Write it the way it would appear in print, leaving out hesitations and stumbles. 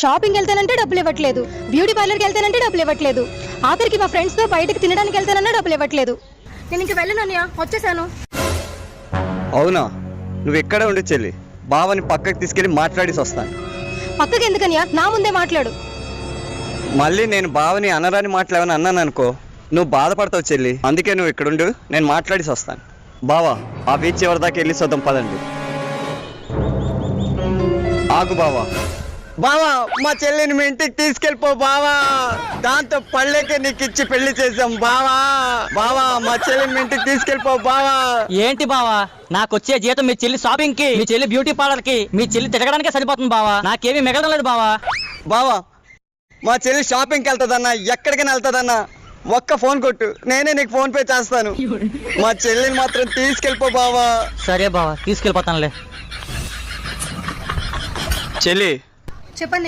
Shopping వెళ్తానంటే డబ్బులు ఇవ్వట్లేదు, బ్యూటీ పార్లర్కి వెళ్తానంటే డబ్బులు ఇవ్వట్లేదు, ఆఖరికి మా ఫ్రెండ్స్తో బయటకు తినడానికి వెళ్తానన్నా డబ్బులు ఇవ్వట్లేదు. నేను ఇంక వెళ్ళను అన్నయ్య, వచ్చేసాను. అవునా, నువ్వు ఎక్కడ ఉండి చెల్లి, బావని పక్కకి తీసుకెళ్ళి మాట్లాడేసి వస్తాను. పక్కకి ఎందుకన్నయ్య, నా ముందే మాట్లాడు. మళ్ళీ నేను బావని అనరాని మాట్లాడని అన్నాను అనుకో, నువ్వు బాధపడతావు చెల్లి. అందుకే నువ్వు ఇక్కడుండు, నేను మాట్లాడేసి వస్తాను. బావా, ఆ బీచ్ చివరి దాకా వెళ్ళి చూద్దాం పదండి. ఆగు బావా. బావా, మా చెల్లిని మీ ఇంటికి తీసుకెళ్ళిపో బావా, దాంతో పళ్ళేకే నీకు ఇచ్చి పెళ్లి చేసాం బావా. బావా, మా చెల్లిని మీ ఇంటికి తీసుకెళ్ళిపో బావా. ఏంటి బావా, నాకు వచ్చే జీతం మీ చెల్లి షాపింగ్ కి, మీ చెల్లి బ్యూటీ పార్లర్ కి, మీ చెల్లి తిరగడానికే సరిపోతుంది బావా. నాకేమీ మిగలడం లేదు బావా. బావా, మా చెల్లి షాపింగ్కి వెళ్తుందన్నా, ఎక్కడికైనా వెళ్తుందన్నా, ఒక్క ఫోన్ కొట్టు, నేనే నీకు ఫోన్ పే చేస్తాను. మా చెల్లిని మాత్రం తీసుకెళ్ళిపో బావా. సరే బావా, తీసుకెళ్ళిపోతానులే. చెల్లి, చెప్పండి.